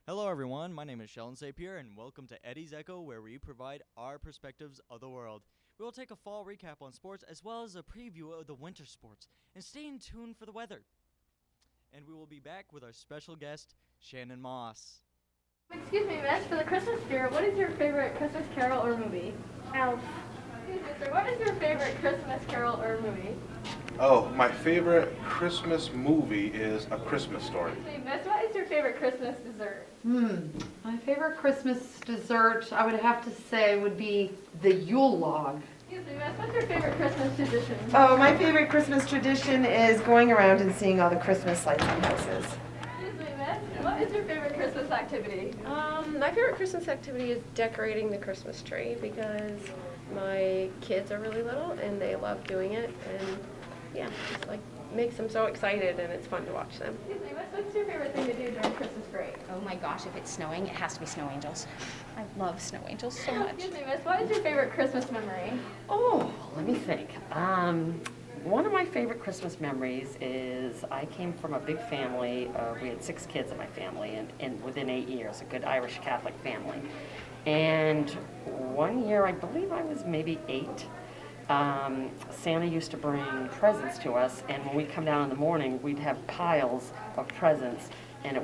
Hello everyone, my name is Sheldon Sapir and welcome to Eddie's Echo, where we provide our perspectives of the world. We will take a fall recap on sports as well as a preview of the winter sports, and stay in tune for the weather. And we will be back with our special guest, Shannon Moss. Excuse me, miss, for the Christmas spirit, what is your favorite Christmas carol or movie? Elf. Excuse me, sir, what is your favorite Christmas carol or movie? Oh, my favorite Christmas movie is A Christmas Story. Excuse me, miss, what is your favorite Christmas dessert? My favorite Christmas dessert, I would have to say, would be the Yule log. Excuse me, miss, what's your favorite Christmas tradition? Oh, my favorite Christmas tradition is going around and seeing all the Christmas lights on houses. Excuse me, miss, what is your favorite Christmas activity? My favorite Christmas activity is decorating the Christmas tree because my kids are really little and they love doing it, and yeah, just like makes them so excited and it's fun to watch them. Excuse me, miss, what's your favorite thing to do during Christmas break? Oh my gosh, if it's snowing, it has to be snow angels. I love snow angels so much. Excuse me, miss, what is your favorite Christmas memory? Oh, let me think. One of my favorite Christmas memories is I came from a big family. We had 6 kids in my family, and within 8 years, a good Irish Catholic family. And one year, I believe I was maybe 8, Santa used to bring presents to us, and when we come down in the morning, we'd have piles of presents, and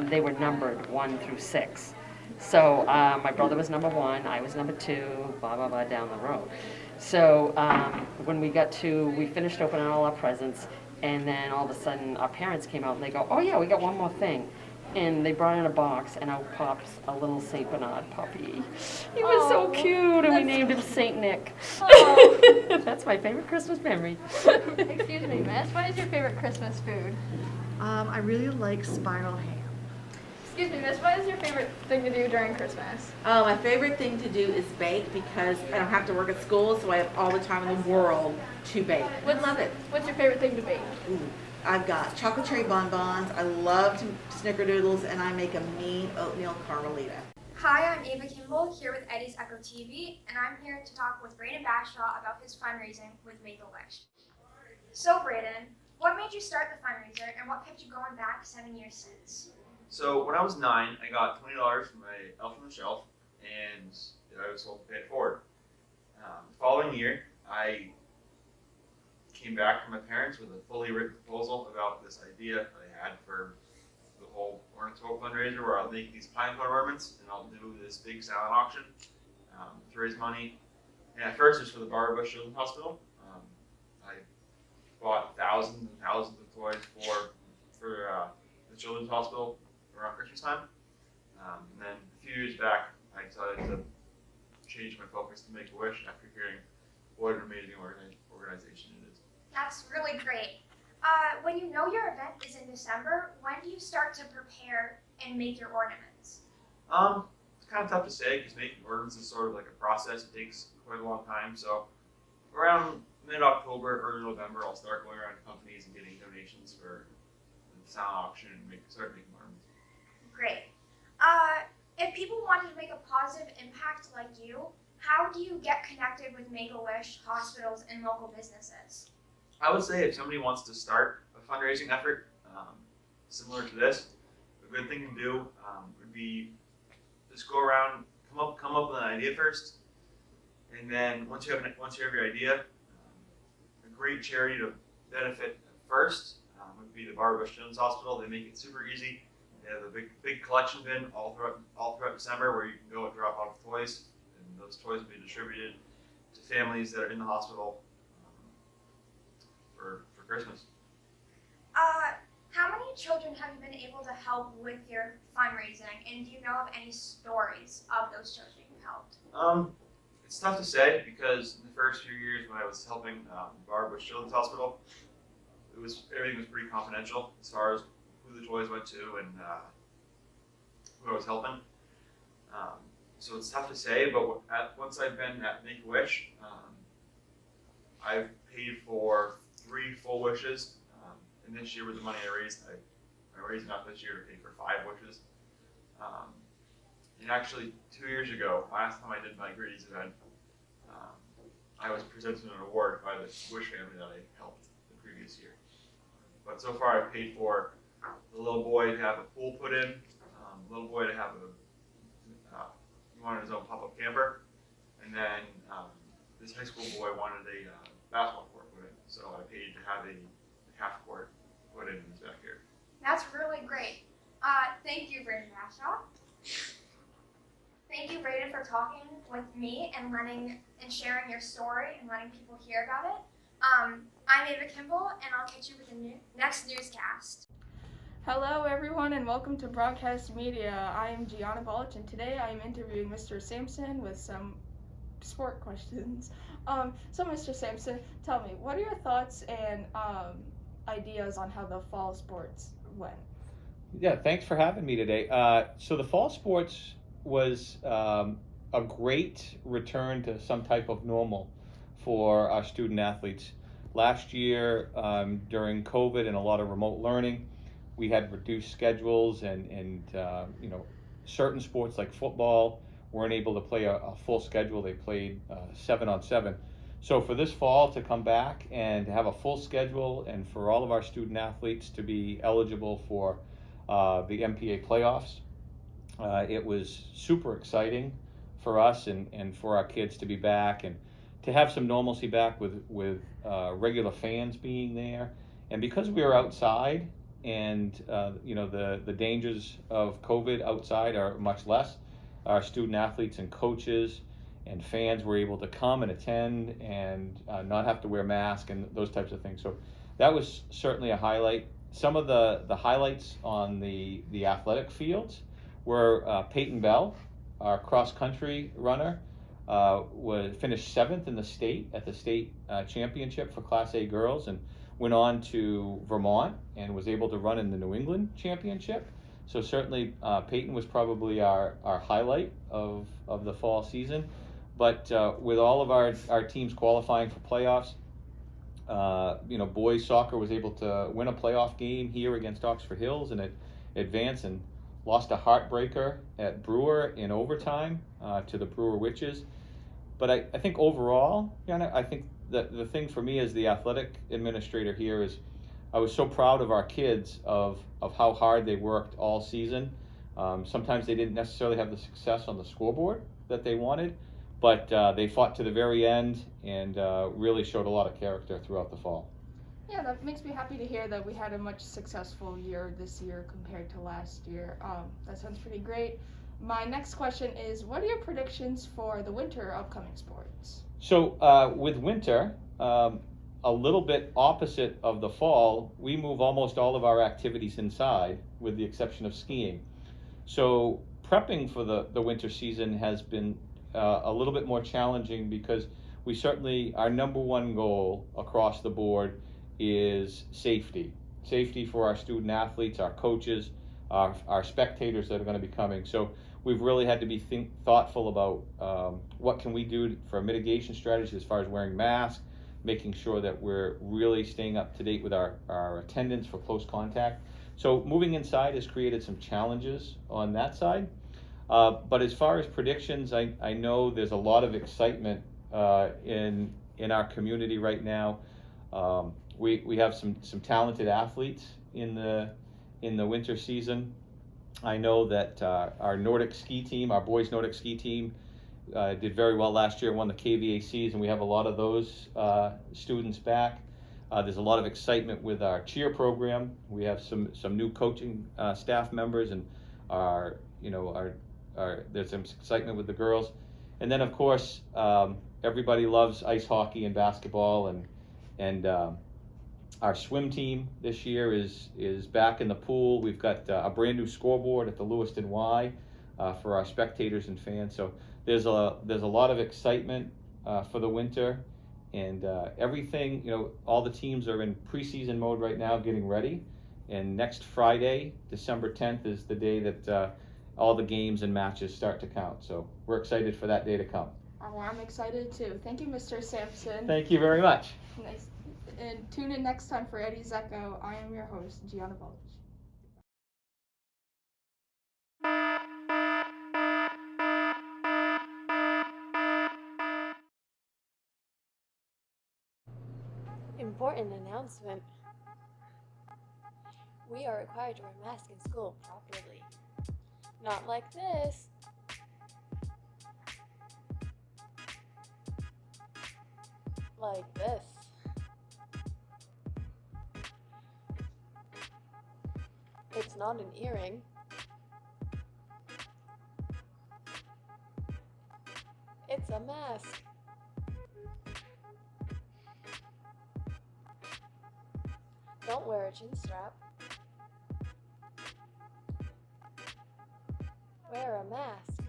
they were numbered 1 through 6. So my brother was number 1, I was number 2, blah, blah, blah, down the road. So when we finished opening all our presents, and then all of a sudden our parents came out and they go, oh yeah, we got one more thing. And they brought in a box, and out pops a little St. Bernard puppy. He was so cute, and we named him St. Nick. That's my favorite Christmas memory. Excuse me, miss, what is your favorite Christmas food? I really like spiral ham. Excuse me, miss, what is your favorite thing to do during Christmas? My favorite thing to do is bake because I don't have to work at school, so I have all the time in the world to bake. Would love it. What's your favorite thing to bake? Ooh, I've got chocolate cherry bonbons. I love snickerdoodles, and I make a mean oatmeal carmelita. Hi, I'm Ava Kimball here with Eddie's Echo TV, and I'm here to talk with Braden Bashaw about his fundraising with Make-A-Wish. So, Braden, what made you start the fundraiser, and what kept you going back 7 years since? So when I was 9, I got $20 from my elf on the shelf, and I was told to pay it forward. The following year, I came back from my parents with a fully written proposal about this idea that I had for the whole ornamental fundraiser, where I'll make these pine cone ornaments, and I'll do this big silent auction to raise money. And at first, it was for the Barbara Bush Children's Hospital. I bought thousands and thousands of toys for the Children's Hospital around Christmas time. And then a few years back, I decided to change my focus to Make-A-Wish after hearing what an amazing organization it is. That's really great. When you know your event is in December, when do you start to prepare and make your ornaments? It's kind of tough to say because making ornaments is sort of like a process. It takes quite a long time. So around mid-October, early November, I'll start going around to companies and getting donations for the silent auction and start making ornaments. Great. If people wanted to make a positive impact like you, how do you get connected with Make-A-Wish, hospitals, and local businesses? I would say if somebody wants to start a fundraising effort similar to this, a good thing to do would be just go around, come up with an idea first, and then once you have your idea, a great charity to benefit first would be the Barbara Bush Children's Hospital. They make it super easy. They have a big collection bin all throughout December where you can go and drop off toys, and those toys will be distributed to families that are in the hospital for Christmas. How many children have you been able to help with your fundraising, and do you know of any stories of those children you've helped? It's tough to say because in the first few years when I was helping Barbara Bush Children's Hospital, everything was pretty confidential as far as who the toys went to and who I was helping. So it's tough to say, but once I've been at Make-A-Wish, I've paid for 3 full wishes. And this year with the money I raised enough this year to pay for 5 wishes. And actually 2 years ago, last time I did my Grady's event, I was presented an award by the Wish family that I helped the previous year. But so far I've paid for the little boy to have a pool put in, little boy to have he wanted his own pop-up camper, and then this high school boy wanted a basketball court put in, so I paid to have a half court put in his backyard. That's really great. Thank you, Brandon Bashaw. Thank you, Brayden, for talking with me and sharing your story and letting people hear about it. I'm Ava Kimball, and I'll catch you with the next newscast. Hello, everyone, and welcome to Broadcast Media. I am Gianna Balich, and today I am interviewing Mr. Sampson with some sport questions. So, Mr. Sampson, tell me, what are your thoughts and ideas on how the fall sports went? Yeah, thanks for having me today. So the fall sports was a great return to some type of normal for our student athletes. Last year, during COVID and a lot of remote learning, we had reduced schedules and certain sports like football weren't able to play a full schedule. They played 7-on-7. So for this fall to come back and to have a full schedule and for all of our student athletes to be eligible for the MPA playoffs, it was super exciting for us and for our kids to be back and to have some normalcy back with regular fans being there. And because we were outside and the dangers of COVID outside are much less, our student athletes and coaches and fans were able to come and attend and not have to wear masks and those types of things. So that was certainly a highlight. Some of the highlights on the athletic fields were Peyton Bell, our cross-country runner, finished 7th in the state at the state championship for Class A girls and went on to Vermont and was able to run in the New England championship. So certainly Peyton was probably our highlight of the fall season. But with all of our teams qualifying for playoffs, boys soccer was able to win a playoff game here against Oxford Hills and advance and lost a heartbreaker at Brewer in overtime to the Brewer Witches. But I think overall, I think that the thing for me as the athletic administrator here is I was so proud of our kids of how hard they worked all season. Sometimes they didn't necessarily have the success on the scoreboard that they wanted, but they fought to the very end and really showed a lot of character throughout the fall. Yeah, that makes me happy to hear that we had a much successful year this year compared to last year. That sounds pretty great. My next question is, what are your predictions for the winter upcoming sports? So with winter, a little bit opposite of the fall, we move almost all of our activities inside with the exception of skiing. So prepping for the winter season has been a little bit more challenging because we certainly, our number one goal across the board is safety. Safety for our student athletes, our coaches, our spectators that are going to be coming. So we've really had to be thoughtful about what can we do for a mitigation strategy as far as wearing masks, making sure that we're really staying up to date with our attendance for close contact. So moving inside has created some challenges on that side. But as far as predictions, I know there's a lot of excitement in our community right now. We have some talented athletes in the winter season. I know that our Nordic ski team, our boys Nordic ski team, did very well last year, won the KVACs, and we have a lot of those students back. There's a lot of excitement with our cheer program. We have some new coaching staff members, and there's some excitement with the girls. And then of course, everybody loves ice hockey and basketball, and our swim team this year is back in the pool. We've got a brand new scoreboard at the Lewiston Y for our spectators and fans. So there's a lot of excitement for the winter, and everything. All the teams are in preseason mode right now, getting ready. And next Friday, December 10th, is the day that all the games and matches start to count. So we're excited for that day to come. Oh, I'm excited too. Thank you, Mr. Sampson. Thank you very much. Nice. And tune in next time for Eddie's Echo. I am your host, Gianna Balich. Important announcement. We are required to wear masks in school properly. Not like this. Like this. It's not an earring. It's a mask. Don't wear a chin strap. Wear a mask.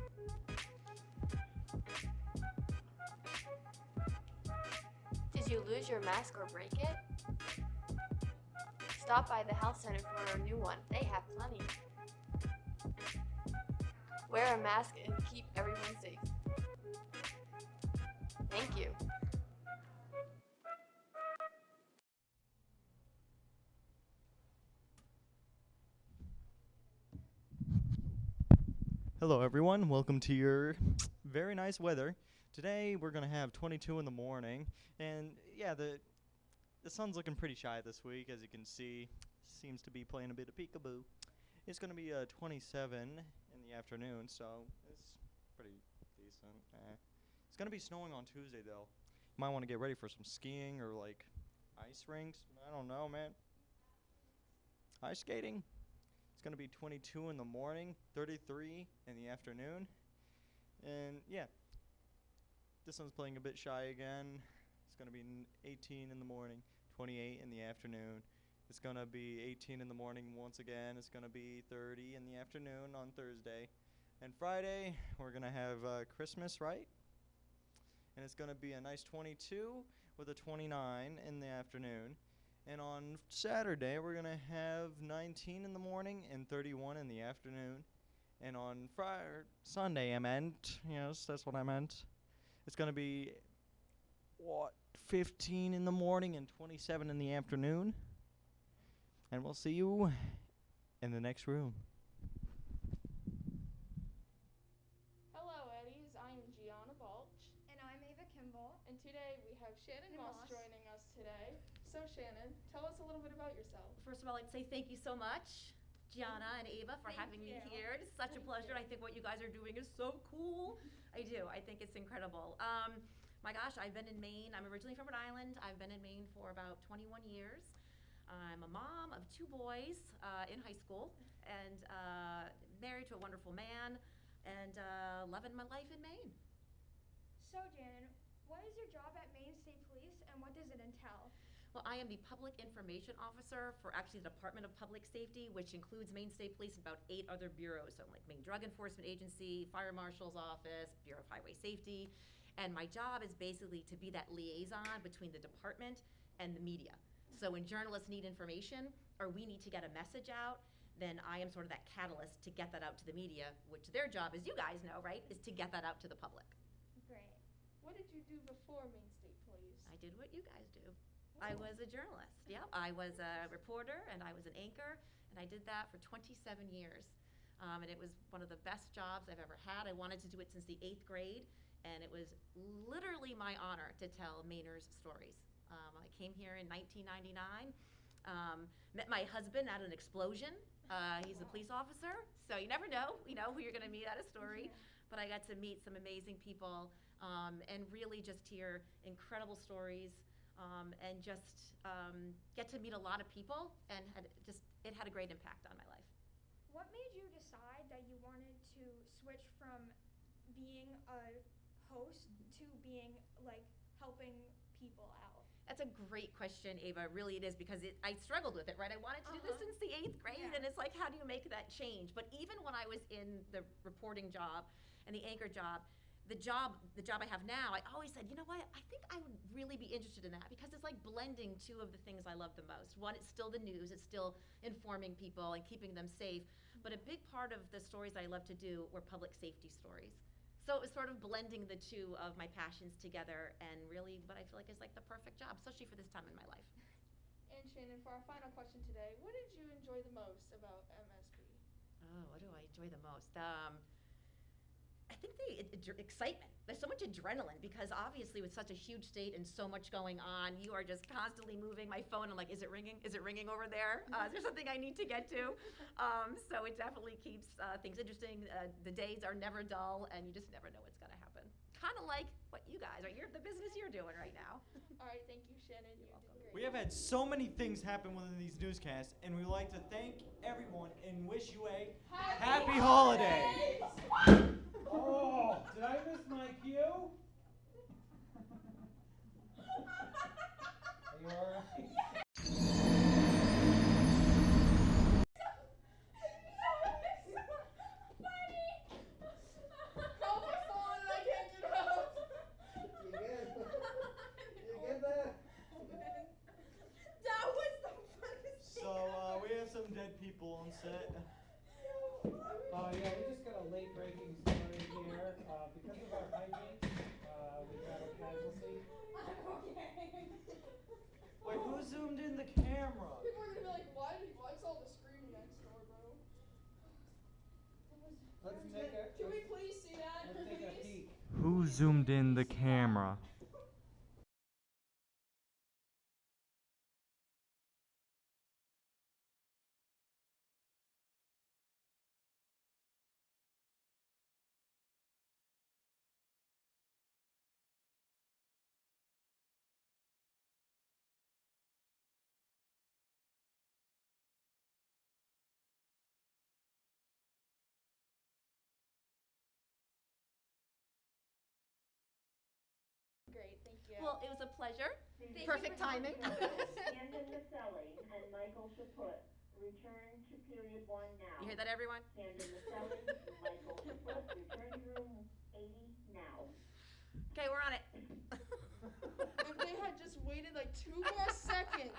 Did you lose your mask or break it? Stop by the health center for a new one. They have plenty. Wear a mask and keep everyone safe. Thank you. Hello everyone, welcome to your very nice weather. Today we're going to have 22 in the morning, and yeah, the sun's looking pretty shy this week, as you can see. Seems to be playing a bit of peekaboo. It's going to be 27 in the afternoon, so it's pretty decent. It's going to be snowing on Tuesday though. You might want to get ready for some skiing or like ice rinks. I don't know, man. Ice skating. It's going to be 22 in the morning, 33 in the afternoon. And yeah, this one's playing a bit shy again. It's going to be 18 in the morning, 28 in the afternoon. It's going to be 18 in the morning once again. It's going to be 30 in the afternoon on Thursday. And Friday, we're going to have Christmas, right? And it's going to be a nice 22 with a 29 in the afternoon. And on Saturday, we're going to have 19 in the morning and 31 in the afternoon. And on Sunday, I meant, yes, that's what I meant. It's going to be, 15 in the morning and 27 in the afternoon. And we'll see you in the next room. Hello, Eddies. I am Gianna Balch. And I'm Ava Kimball. And today we have Shannon Moss Moss. joining us today. So Shannon, tell us a little bit about yourself. First of all, I'd say thank you so much, Gianna and Ava, for having me here. It's such a pleasure. I think what you guys are doing is so cool. I do. I think it's incredible. My gosh, I've been in Maine. I'm originally from Rhode Island. I've been in Maine for about 21 years. I'm a mom of 2 boys in high school and married to a wonderful man and loving my life in Maine. So, Janet, what is your job at Maine State Police and what does it entail? Well, I am the Public Information Officer for actually the Department of Public Safety, which includes Maine State Police and about 8 other bureaus. So like Maine Drug Enforcement Agency, Fire Marshal's Office, Bureau of Highway Safety. And my job is basically to be that liaison between the department and the media. So when journalists need information or we need to get a message out, then I am sort of that catalyst to get that out to the media, which their job, as you guys know, right, is to get that out to the public. Great. What did you do before Maine State Police? I did what you guys do. I was a journalist. Yep, I was a reporter and I was an anchor, and I did that for 27 years. And it was one of the best jobs I've ever had. I wanted to do it since the 8th grade, and it was literally my honor to tell Mainers stories. I came here in 1999, met my husband at an explosion. He's a police officer, so you never know, who you're going to meet at a story. But I got to meet some amazing people and really just hear incredible stories. And just get to meet a lot of people, and it had a great impact on my life. What made you decide that you wanted to switch from being a host to being like helping people out? That's a great question, Ava. Really it is, because I struggled with it, right? I wanted to do this since the 8th grade, and it's like, how do you make that change? But even when I was in the reporting job and the anchor job, the job I have now, I always said, you know what, I think I would really be interested in that, because it's like blending 2 of the things I love the most. One, it's still the news, it's still informing people and keeping them safe, but a big part of the stories I love to do were public safety stories. So it was sort of blending the 2 of my passions together, and really what I feel like is like the perfect job, especially for this time in my life. And Shannon, for our final question today, what did you enjoy the most about MSP? Oh, what do I enjoy the most? I think excitement. There's so much adrenaline because obviously with such a huge state and so much going on, you are just constantly moving. My phone, I'm like, is it ringing? Is it ringing over there? Is there something I need to get to? So it definitely keeps things interesting. The days are never dull, and you just never know what's going to happen. Kind of like what you guys are, the business you're doing right now. All right, thank you, Shannon. You're welcome. We have had so many things happen within these newscasts, and we'd like to thank everyone and wish you a happy holiday. Oh, did I miss my cue? Are you alright? So, we have some dead people on set. Yeah, we just got a late breaking story here. Because of our hijinks, we've got a casualty. Wait, who zoomed in the camera? People are gonna be like, what's all the screaming next door, bro? Can we please see that? Let's take a peek. Who zoomed in the camera? Great, thank you. Well, it was a pleasure. Thank Perfect you for timing. Stand in the selling, and Michael Chaput. Return to period 1 now. You hear that, everyone? Stand in the selling, Michael Chaput. Return to room 80 now. Okay, we're on it. If they had just waited like 2 more seconds.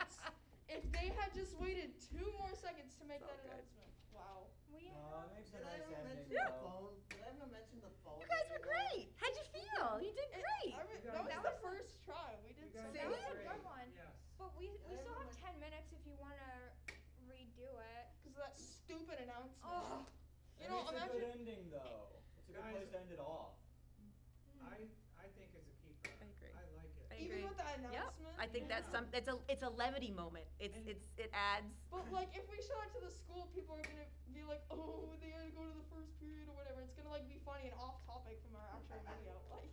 If they had just waited 2 more seconds to make that announcement. Wow. It makes a nice ever ending, mention the though. phone? Did I ever mention the phone? You guys were great. How'd you feel? You did great. That was the first try. We did so That was a great. good one. Yes. But we still have 10 minutes if you want to redo it. Because of that stupid announcement. Oh. You know, It's a imagine. good ending, though. It's a good place to end it off. I think it's a keeper. I agree. I like it. I Even agree. with that Yep. announcement. I think that's it's a levity moment. It adds. But like, if we show it to the school, people are gonna be like, oh, they gotta go to the first period or whatever. It's gonna like be funny and off topic from our actual video. Like.